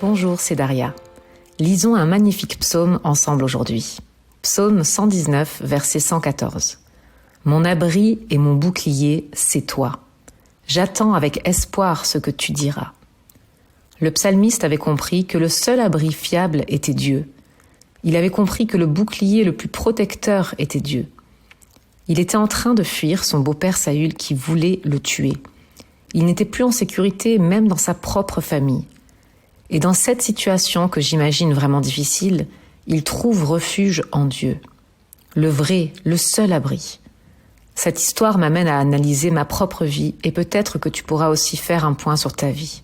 Bonjour, c'est Daria. Lisons un magnifique psaume ensemble aujourd'hui. Psaume 119, verset 114. Mon abri et mon bouclier, c'est toi. J'attends avec espoir ce que tu diras. Le psalmiste avait compris que le seul abri fiable était Dieu. Il avait compris que le bouclier le plus protecteur était Dieu. Il était en train de fuir son beau-père Saül qui voulait le tuer. Il n'était plus en sécurité même dans sa propre famille. Et dans cette situation que j'imagine vraiment difficile, il trouve refuge en Dieu. Le vrai, le seul abri. Cette histoire m'amène à analyser ma propre vie et peut-être que tu pourras aussi faire un point sur ta vie.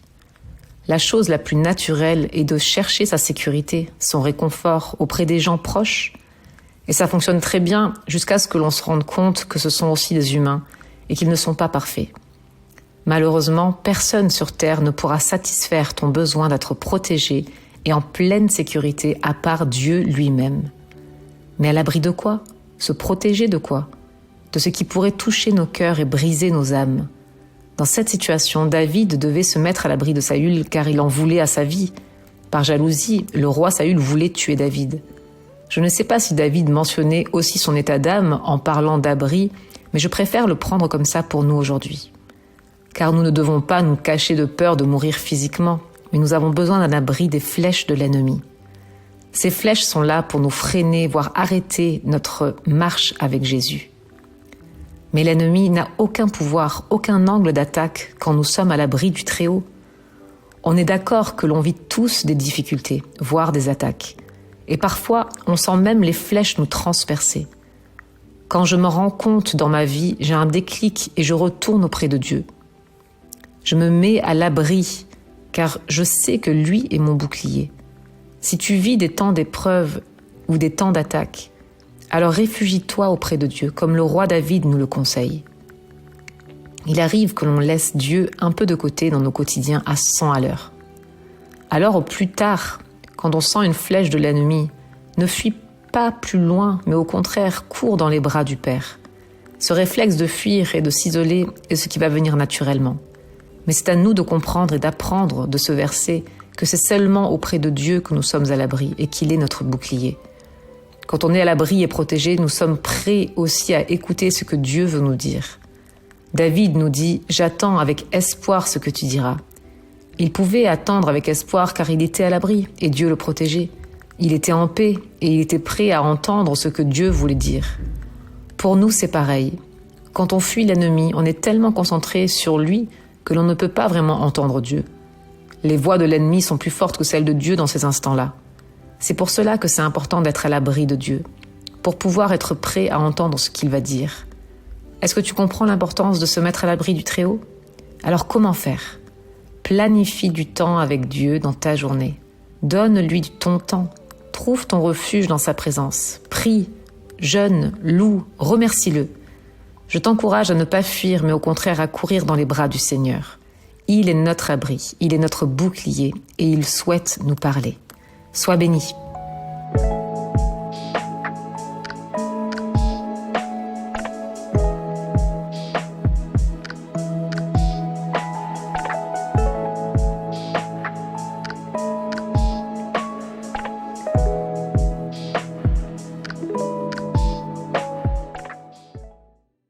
La chose la plus naturelle est de chercher sa sécurité, son réconfort auprès des gens proches. Et ça fonctionne très bien jusqu'à ce que l'on se rende compte que ce sont aussi des humains et qu'ils ne sont pas parfaits. Malheureusement, personne sur Terre ne pourra satisfaire ton besoin d'être protégé et en pleine sécurité à part Dieu lui-même. Mais à l'abri de quoi? Se protéger de quoi? De ce qui pourrait toucher nos cœurs et briser nos âmes. Dans cette situation, David devait se mettre à l'abri de Saül car il en voulait à sa vie. Par jalousie, le roi Saül voulait tuer David. Je ne sais pas si David mentionnait aussi son état d'âme en parlant d'abri, mais je préfère le prendre comme ça pour nous aujourd'hui. Car nous ne devons pas nous cacher de peur de mourir physiquement, mais nous avons besoin d'un abri des flèches de l'ennemi. Ces flèches sont là pour nous freiner, voire arrêter notre marche avec Jésus. Mais l'ennemi n'a aucun pouvoir, aucun angle d'attaque quand nous sommes à l'abri du Très-Haut. On est d'accord que l'on vit tous des difficultés, voire des attaques. Et parfois, on sent même les flèches nous transpercer. Quand je me rends compte dans ma vie, j'ai un déclic et je retourne auprès de Dieu. Je me mets à l'abri, car je sais que lui est mon bouclier. Si tu vis des temps d'épreuve ou des temps d'attaque, alors réfugie-toi auprès de Dieu, comme le roi David nous le conseille. Il arrive que l'on laisse Dieu un peu de côté dans nos quotidiens à 100 à l'heure. Alors au plus tard, quand on sent une flèche de l'ennemi, ne fuis pas plus loin, mais au contraire, cours dans les bras du Père. Ce réflexe de fuir et de s'isoler est ce qui va venir naturellement. Mais c'est à nous de comprendre et d'apprendre de ce verset que c'est seulement auprès de Dieu que nous sommes à l'abri et qu'il est notre bouclier. Quand on est à l'abri et protégé, nous sommes prêts aussi à écouter ce que Dieu veut nous dire. David nous dit « J'attends avec espoir ce que tu diras ». Il pouvait attendre avec espoir car il était à l'abri et Dieu le protégeait. Il était en paix et il était prêt à entendre ce que Dieu voulait dire. Pour nous, c'est pareil. Quand on fuit l'ennemi, on est tellement concentré sur lui que l'on ne peut pas vraiment entendre Dieu. Les voix de l'ennemi sont plus fortes que celles de Dieu dans ces instants-là. C'est pour cela que c'est important d'être à l'abri de Dieu, pour pouvoir être prêt à entendre ce qu'il va dire. Est-ce que tu comprends l'importance de se mettre à l'abri du Très-Haut? Alors comment faire? Planifie du temps avec Dieu dans ta journée. Donne-lui ton temps. Trouve ton refuge dans sa présence. Prie, jeûne, loue, remercie-le. Je t'encourage à ne pas fuir, mais au contraire à courir dans les bras du Seigneur. Il est notre abri, il est notre bouclier et il souhaite nous parler. Sois béni.